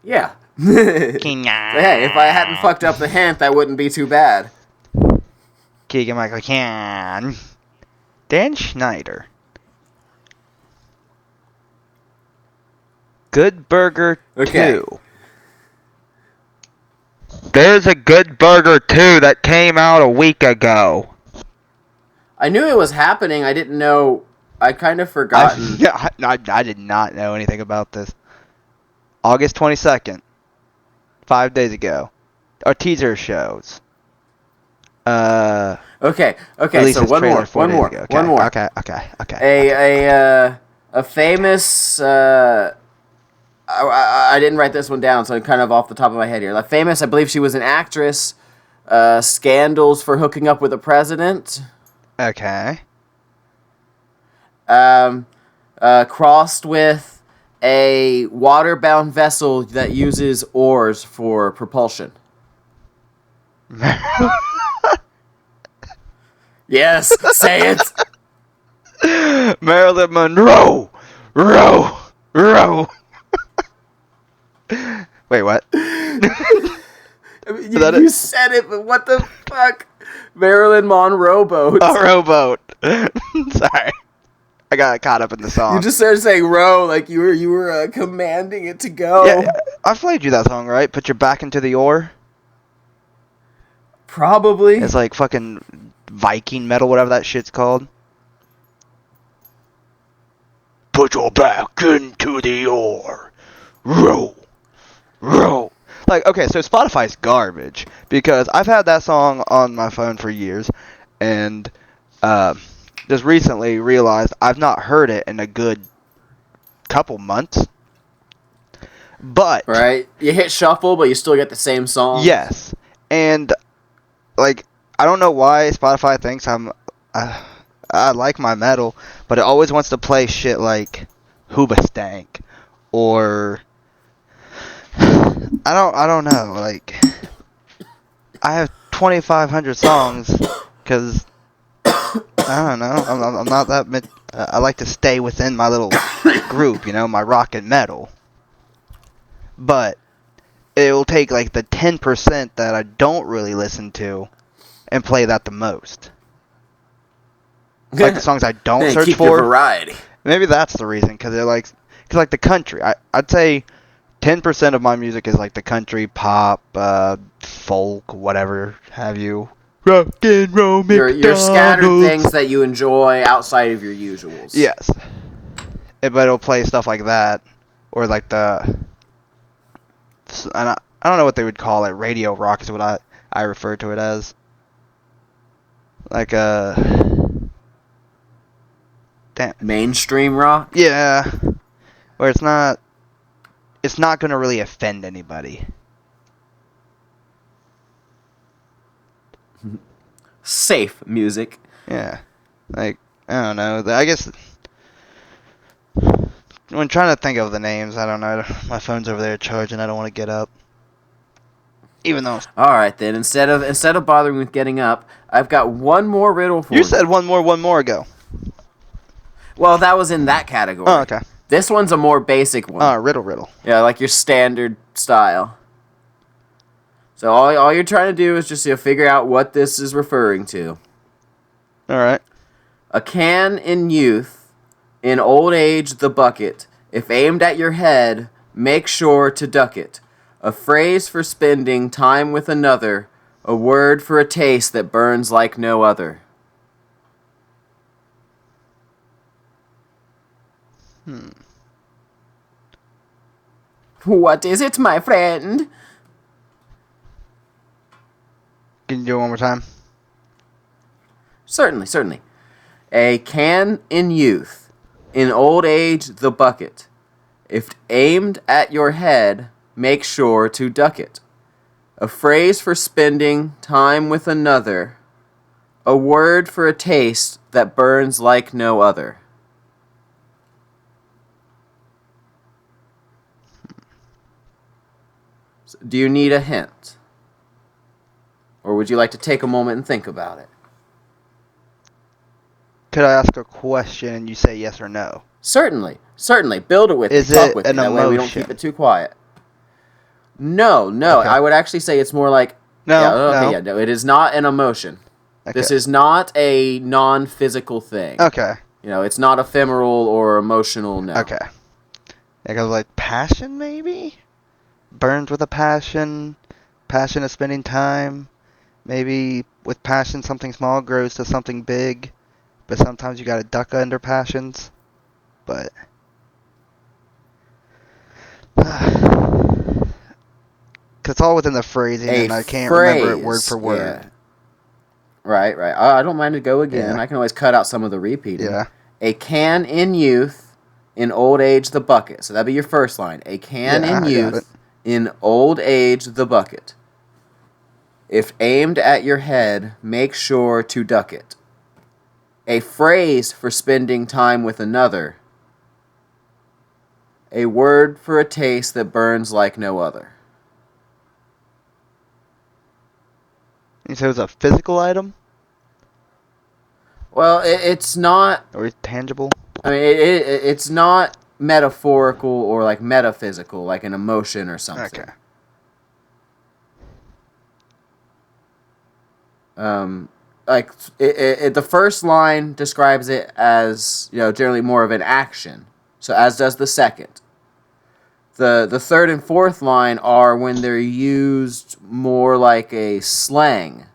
[SPEAKER 1] Yeah.
[SPEAKER 2] Keenan.
[SPEAKER 1] Hey, if I hadn't fucked up the hint, that wouldn't be too bad.
[SPEAKER 2] Keegan Michael Can. Dan Schneider. Good Burger 2. There's a Good Burger 2 that came out a week ago.
[SPEAKER 1] I knew it was happening. I didn't know. I kind of forgotten.
[SPEAKER 2] I did not know anything about this. August 22nd. 5 days ago. Our teaser shows.
[SPEAKER 1] Okay. So one more.
[SPEAKER 2] Okay.
[SPEAKER 1] A famous. I didn't write this one down, so I'm kind of off the top of my head here. Like famous, I believe she was an actress. Scandals for hooking up with a president.
[SPEAKER 2] Okay.
[SPEAKER 1] Crossed with a water-bound vessel that uses oars for propulsion. Yes, say it.
[SPEAKER 2] Marilyn Monroe. Row. Wait, what?
[SPEAKER 1] You said it, but what the fuck? Marilyn Monroe boat.
[SPEAKER 2] A rowboat. Sorry. I got caught up in the song.
[SPEAKER 1] You just started saying row like you were commanding it to go.
[SPEAKER 2] Yeah, I played you that song, right? Put your back into the oar.
[SPEAKER 1] Probably.
[SPEAKER 2] It's like fucking Viking metal, whatever that shit's called. Put your back into the oar. Row. Like, okay, so Spotify's garbage because I've had that song on my phone for years, and just recently realized I've not heard it in a good couple months. But
[SPEAKER 1] right, you hit shuffle, but you still get the same song.
[SPEAKER 2] Yes, and like I don't know why Spotify thinks I like my metal, but it always wants to play shit like Hoobastank or I don't know. Like I have 2,500 songs because I don't know. I'm not that. I like to stay within my little group, my rock and metal. But it will take like the 10% that I don't really listen to and play that the most. Like the songs I don't search
[SPEAKER 1] keep
[SPEAKER 2] for.
[SPEAKER 1] Your variety.
[SPEAKER 2] Maybe that's the reason, because like the country. I'd say 10% of my music is like the country, pop, folk, whatever have you. Rock and roll McDonald's.
[SPEAKER 1] Your scattered things that you enjoy outside of your usuals.
[SPEAKER 2] Yes. But it'll play stuff like that, or like I don't know what they would call it. Radio rock is what I refer to it as. Like damn.
[SPEAKER 1] Mainstream rock?
[SPEAKER 2] Yeah. Where it's not going to really offend anybody.
[SPEAKER 1] Safe music.
[SPEAKER 2] Yeah. Like, I don't know. I guess when trying to think of the names, I don't know. My phone's over there charging. I don't want to get up. Even though.
[SPEAKER 1] All right then. Instead of bothering with getting up, I've got one more riddle for you.
[SPEAKER 2] You said one more ago.
[SPEAKER 1] Well, that was in that category.
[SPEAKER 2] Oh, okay.
[SPEAKER 1] This one's a more basic one.
[SPEAKER 2] Riddle.
[SPEAKER 1] Yeah, like your standard style. So all you're trying to do is just figure out what this is referring to.
[SPEAKER 2] All right.
[SPEAKER 1] A can in youth, in old age the bucket. If aimed at your head, make sure to duck it. A phrase for spending time with another. A word for a taste that burns like no other. What is it, my friend?
[SPEAKER 2] Can you do it one more time?
[SPEAKER 1] Certainly. A can in youth, in old age the bucket. If aimed at your head, make sure to duck it. A phrase for spending time with another. A word for a taste that burns like no other. Do you need a hint? Or would you like to take a moment and think about it?
[SPEAKER 2] Could I ask a question and you say yes or no?
[SPEAKER 1] Certainly. Build it with me. Talk with me. That way we don't keep it too quiet. No. Okay. I would actually say it's more like... No. It is not an emotion. Okay. This is not a non-physical thing.
[SPEAKER 2] Okay.
[SPEAKER 1] It's not ephemeral or emotional, no.
[SPEAKER 2] Okay. It goes like passion, maybe? Burns with a passion. passion of spending time. Maybe with passion, something small grows to something big. But sometimes you gotta duck under passions. But it's all within the phrasing, and I can't remember it word for word.
[SPEAKER 1] Yeah. Right. I don't mind to go again.
[SPEAKER 2] Yeah.
[SPEAKER 1] I can always cut out some of the repeating.
[SPEAKER 2] Yeah.
[SPEAKER 1] A can in youth, in old age, the bucket. So that'd be your first line. A can in youth, in old age, the bucket. If aimed at your head, make sure to duck it. A phrase for spending time with another. A word for a taste that burns like no other.
[SPEAKER 2] You said it was a physical item?
[SPEAKER 1] Well, it's not...
[SPEAKER 2] Or tangible?
[SPEAKER 1] I mean, it's not metaphorical or like metaphysical, like an emotion or something.
[SPEAKER 2] Okay.
[SPEAKER 1] Like the first line describes it as, you know, generally more of an action. So as does the second. The third and fourth line are when they're used more like a slang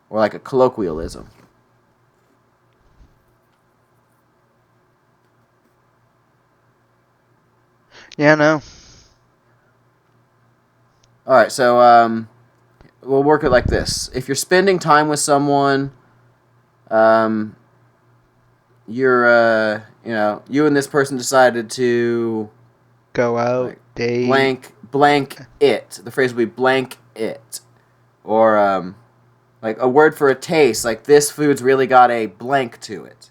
[SPEAKER 1] or like a colloquialism.
[SPEAKER 2] Yeah, no.
[SPEAKER 1] All right, so we'll work it like this. If you're spending time with someone, you're you and this person decided to
[SPEAKER 2] go out,
[SPEAKER 1] like,
[SPEAKER 2] date,
[SPEAKER 1] blank it. The phrase would be blank it, or like a word for a taste. Like this food's really got a blank to it.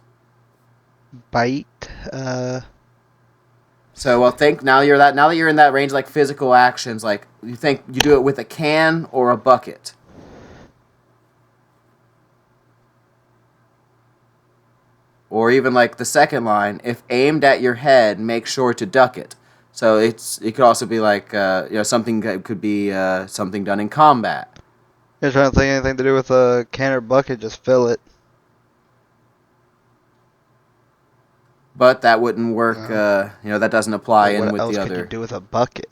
[SPEAKER 2] Bite.
[SPEAKER 1] So well, think now that you're in that range, like physical actions. Like you think you do it with a can or a bucket. Or even like the second line, if aimed at your head, make sure to duck it. So it could also be like something that could be something done in combat.
[SPEAKER 2] You're trying to think anything to do with a can or bucket, just fill it.
[SPEAKER 1] But that wouldn't work. That doesn't apply in with the other.
[SPEAKER 2] What else could you do with a bucket?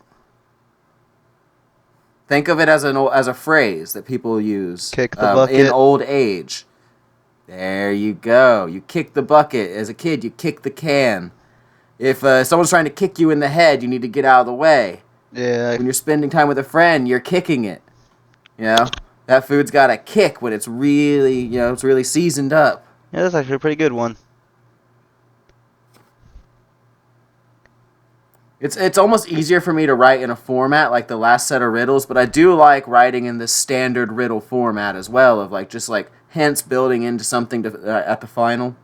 [SPEAKER 1] Think of it as a phrase that people use.
[SPEAKER 2] Kick the bucket
[SPEAKER 1] in old age. There you go. You kick the bucket. As a kid, you kick the can. If someone's trying to kick you in the head, you need to get out of the way.
[SPEAKER 2] Yeah.
[SPEAKER 1] When you're spending time with a friend, you're kicking it. You know, that food's got a kick when it's really, it's really seasoned up.
[SPEAKER 2] Yeah, that's actually a pretty good one.
[SPEAKER 1] It's almost easier for me to write in a format like the last set of riddles, but I do like writing in this standard riddle format as well, of like just like hints building into something at the final.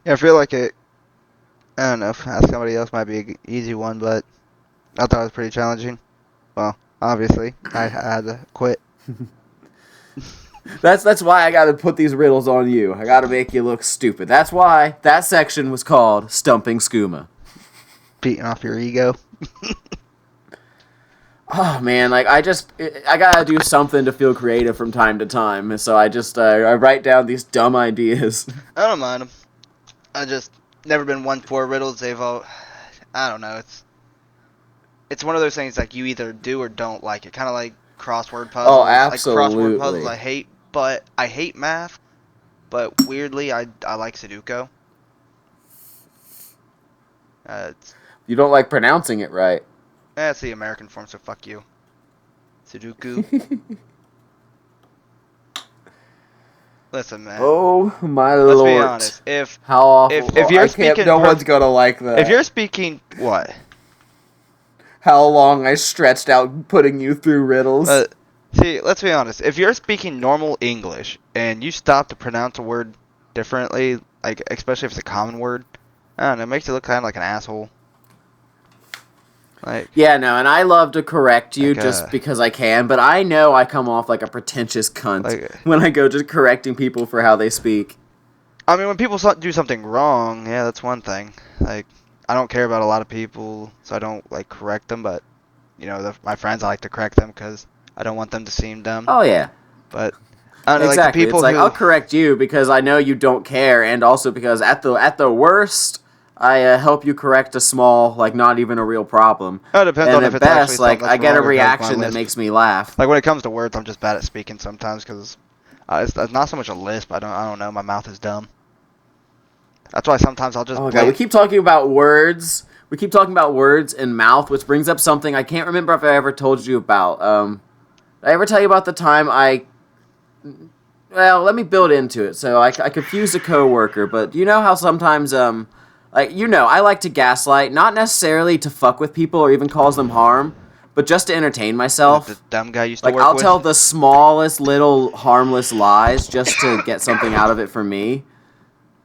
[SPEAKER 2] Yeah, I feel like I don't know, ask somebody else might be an easy one, but I thought it was pretty challenging. Well, obviously, I had to quit.
[SPEAKER 1] That's why I gotta put these riddles on you. I gotta make you look stupid. That's why that section was called Stumping Skooma.
[SPEAKER 2] Beating off your ego.
[SPEAKER 1] Oh man, like I gotta do something to feel creative from time to time, and so I just I write down these dumb ideas.
[SPEAKER 2] I don't mind them. I just never been one for riddles. They've all, I don't know. It's one of those things like you either do or don't like it. Kind of like crossword puzzles.
[SPEAKER 1] Oh, absolutely.
[SPEAKER 2] Like crossword puzzles I hate, but I hate math. But weirdly, I like Sudoku.
[SPEAKER 1] You don't like pronouncing it right.
[SPEAKER 2] That's the American form, so fuck you. Sudoku. Listen, man.
[SPEAKER 1] Oh my lord!
[SPEAKER 2] Let's be honest. If you're speaking,
[SPEAKER 1] no one's gonna like that.
[SPEAKER 2] If you're speaking, what?
[SPEAKER 1] How long I stretched out putting you through riddles.
[SPEAKER 2] See, let's be honest. If you're speaking normal English and you stop to pronounce a word differently, like especially if it's a common word, I don't know, it makes you look kind of like an asshole. Like,
[SPEAKER 1] yeah, no, and I love to correct you just because I can, but I know I come off like a pretentious cunt when I go just correcting people for how they speak.
[SPEAKER 2] I mean, when people do something wrong, yeah, that's one thing. Like, I don't care about a lot of people, so I don't, like, correct them, but, my friends, I like to correct them because I don't want them to seem dumb.
[SPEAKER 1] Oh, yeah.
[SPEAKER 2] But, I don't know,
[SPEAKER 1] exactly.
[SPEAKER 2] like, the people
[SPEAKER 1] I'll correct you because I know you don't care, and also because at the worst, I help you correct a small, like, not even a real problem.
[SPEAKER 2] It depends
[SPEAKER 1] And
[SPEAKER 2] on if
[SPEAKER 1] at
[SPEAKER 2] it's actually
[SPEAKER 1] best,
[SPEAKER 2] something
[SPEAKER 1] like,
[SPEAKER 2] that's
[SPEAKER 1] I get a
[SPEAKER 2] wrong or if it's my
[SPEAKER 1] reaction that
[SPEAKER 2] lisp.
[SPEAKER 1] makes me laugh.
[SPEAKER 2] Like when it comes to words, I'm just bad at speaking sometimes because it's not so much a lisp. I don't know. My mouth is dumb. That's why sometimes I'll just
[SPEAKER 1] Oh, God, we keep talking about words. We keep talking about words and mouth, which brings up something I can't remember if I ever told you about. Did I ever tell you about the time Well, let me build into it. So I confused a coworker, but you know how sometimes, I like to gaslight, not necessarily to fuck with people or even cause them harm, but just to entertain myself.
[SPEAKER 2] the dumb guy I used to
[SPEAKER 1] Like,
[SPEAKER 2] work
[SPEAKER 1] I'll
[SPEAKER 2] with.
[SPEAKER 1] tell the smallest little harmless lies just to get something out of it for me.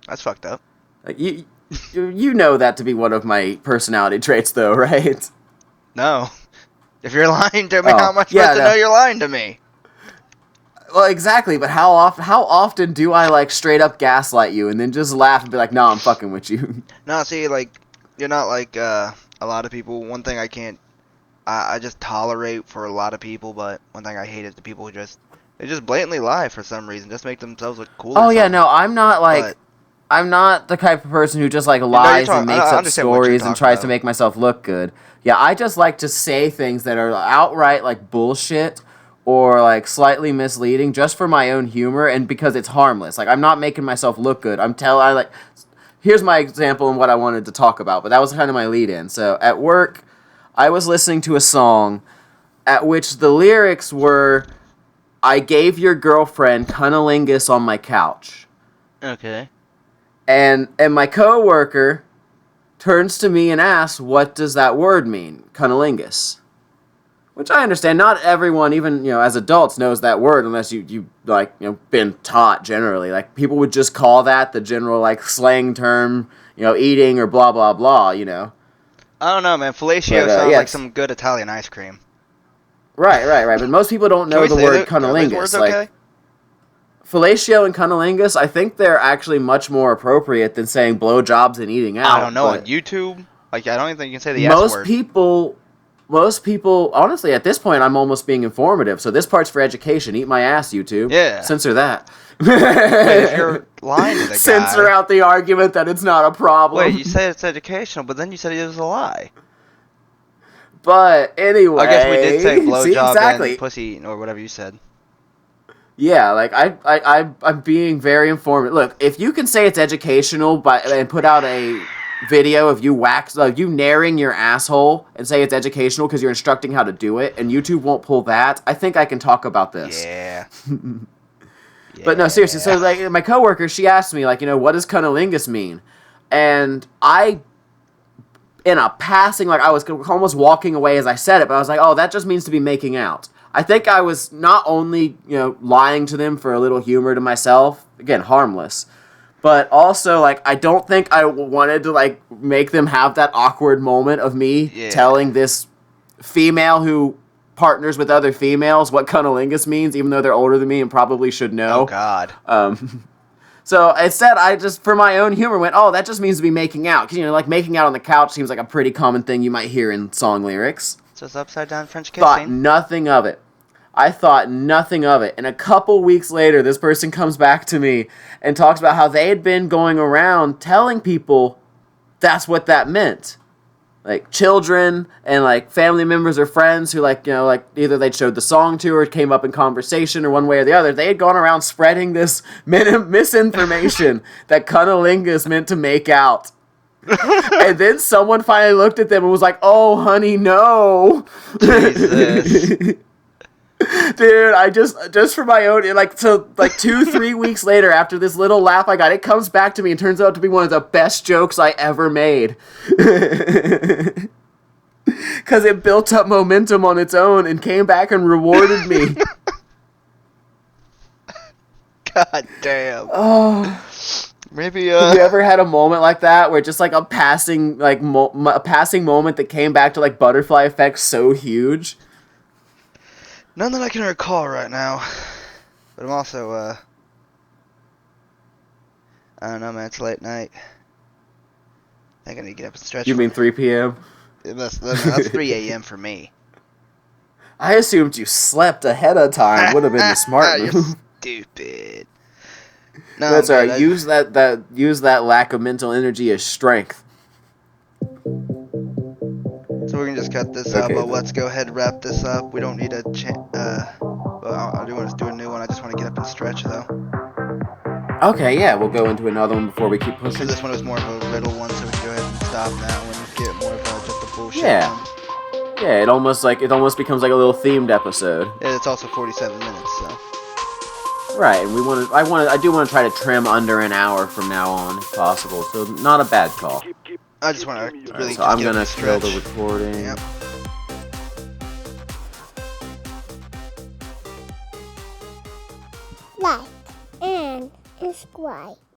[SPEAKER 2] That's fucked up.
[SPEAKER 1] Like, you know that to be one of my personality traits, though, right?
[SPEAKER 2] No. If you're lying to me,
[SPEAKER 1] Oh,
[SPEAKER 2] how am I
[SPEAKER 1] yeah,
[SPEAKER 2] supposed to
[SPEAKER 1] no.
[SPEAKER 2] know you're lying to me?
[SPEAKER 1] Well, exactly, but how often do I, like, straight up gaslight you and then just laugh and be like, no, I'm fucking with you?
[SPEAKER 2] No, see, like, you're not like a lot of people. One thing I can't, I just tolerate for a lot of people, but one thing I hate is the people who they just blatantly lie for some reason, just make themselves look cool or
[SPEAKER 1] Oh, yeah,
[SPEAKER 2] something.
[SPEAKER 1] no, I'm not, like,
[SPEAKER 2] But,
[SPEAKER 1] I'm not the type of person who just, like,
[SPEAKER 2] you're
[SPEAKER 1] lies
[SPEAKER 2] talking,
[SPEAKER 1] and makes
[SPEAKER 2] I
[SPEAKER 1] up
[SPEAKER 2] understand what you're
[SPEAKER 1] stories and
[SPEAKER 2] talking
[SPEAKER 1] tries to
[SPEAKER 2] about.
[SPEAKER 1] make myself look good. Yeah, I just like to say things that are outright, like, bullshit or, like, slightly misleading just for my own humor and because it's harmless. Like, I'm not making myself look good. Here's my example and what I wanted to talk about, but that was kind of my lead-in. So, at work, I was listening to a song at which the lyrics were, I gave your girlfriend cunnilingus on my couch.
[SPEAKER 2] Okay.
[SPEAKER 1] And my coworker turns to me and asks, what does that word mean? Cunnilingus. Which I understand. Not everyone, even, as adults, knows that word unless you been taught generally. Like, people would just call that the general, like, slang term, eating or blah, blah, blah,
[SPEAKER 2] I don't know, man. Fellatio
[SPEAKER 1] But,
[SPEAKER 2] sounds
[SPEAKER 1] yeah,
[SPEAKER 2] like some good Italian ice cream.
[SPEAKER 1] Right. But most people don't
[SPEAKER 2] Can
[SPEAKER 1] know
[SPEAKER 2] we
[SPEAKER 1] the
[SPEAKER 2] say
[SPEAKER 1] word
[SPEAKER 2] that? Are these words
[SPEAKER 1] cunnilingus.
[SPEAKER 2] okay?
[SPEAKER 1] Like, fellatio and cunnilingus, I think they're actually much more appropriate than saying blowjobs and eating out.
[SPEAKER 2] I don't know. On
[SPEAKER 1] But
[SPEAKER 2] YouTube, like, I don't even think you can say the S
[SPEAKER 1] most
[SPEAKER 2] word.
[SPEAKER 1] most people, honestly, at this point, I'm almost being informative. So this part's for education. Eat my ass, YouTube.
[SPEAKER 2] Yeah.
[SPEAKER 1] Censor that.
[SPEAKER 2] Wait, if you're lying to the guy.
[SPEAKER 1] Censor out the argument that it's not a problem.
[SPEAKER 2] Wait, you said it's educational, but then you said it was a lie.
[SPEAKER 1] But anyway,
[SPEAKER 2] I guess we did say
[SPEAKER 1] see,
[SPEAKER 2] blowjob
[SPEAKER 1] exactly.
[SPEAKER 2] and pussy eating or whatever you said.
[SPEAKER 1] Yeah, like I'm being very informative. Look, if you can say it's educational and put out a video of you narrowing your asshole and say it's educational because you're instructing how to do it, and YouTube won't pull that, I think I can talk about this.
[SPEAKER 2] Yeah.
[SPEAKER 1] But no, seriously. So like my coworker, she asked me like, what does cunnilingus mean? And I, in a passing, like I was almost walking away as I said it, but I was like, oh, that just means to be making out. I think I was not only, lying to them for a little humor to myself, again, harmless, but also, like, I don't think I wanted to, like, make them have that awkward moment of me telling this female who partners with other females what cunnilingus means, even though they're older than me and probably should know.
[SPEAKER 2] Oh, God.
[SPEAKER 1] So instead, I just, for my own humor, went, oh, that just means to be making out. Because, like, making out on the couch seems like a pretty common thing you might hear in song lyrics.
[SPEAKER 2] It's just upside down French kissing.
[SPEAKER 1] Thought nothing of it. I thought nothing of it. And a couple weeks later, this person comes back to me and talks about how they had been going around telling people that's what that meant. Like, children and, like, family members or friends who, like, either they'd showed the song to or it came up in conversation or one way or the other. They had gone around spreading this misinformation that cunnilingus meant to make out. And then someone finally looked at them and was like, oh, honey, no.
[SPEAKER 2] Jesus.
[SPEAKER 1] Dude, I just for my own, 2-3 weeks later after this little laugh I got, it comes back to me and turns out to be one of the best jokes I ever made. Because it built up momentum on its own and came back and rewarded me.
[SPEAKER 2] God damn.
[SPEAKER 1] Oh.
[SPEAKER 2] Maybe,
[SPEAKER 1] Have you ever had a moment like that where just, like, a passing, like, a passing moment that came back to, like, butterfly effect so huge?
[SPEAKER 2] None that I can recall right now. But I'm also, I don't know, man. It's late night. I think I need to get up and stretch.
[SPEAKER 1] You mean 3 p.m.?
[SPEAKER 2] That's 3 a.m. for me.
[SPEAKER 1] I assumed you slept ahead of time. Would have been the smart move.
[SPEAKER 2] You're stupid. No,
[SPEAKER 1] That's alright. Use that lack of mental energy as strength.
[SPEAKER 2] just cut this
[SPEAKER 1] Okay,
[SPEAKER 2] out, but
[SPEAKER 1] then.
[SPEAKER 2] let's go ahead and wrap this up. We don't need a well, I do want to do a new one. I just want to get up and stretch though.
[SPEAKER 1] Okay, yeah, we'll go into another one before we keep
[SPEAKER 2] So
[SPEAKER 1] pushing.
[SPEAKER 2] this one was more of a riddle one, so we can go ahead and stop that one. Get more of just a bullshit
[SPEAKER 1] Yeah.
[SPEAKER 2] one.
[SPEAKER 1] Yeah, it almost becomes like a little themed episode.
[SPEAKER 2] Yeah, it's also 47 minutes, so.
[SPEAKER 1] Right, and I do want to try to trim under an hour from now on if possible. So not a bad call.
[SPEAKER 2] I just want to really
[SPEAKER 1] So
[SPEAKER 2] just
[SPEAKER 1] I'm
[SPEAKER 2] get
[SPEAKER 1] gonna
[SPEAKER 2] up and
[SPEAKER 1] kill
[SPEAKER 2] stretch.
[SPEAKER 1] the recording.
[SPEAKER 2] Yep.
[SPEAKER 3] Like and subscribe.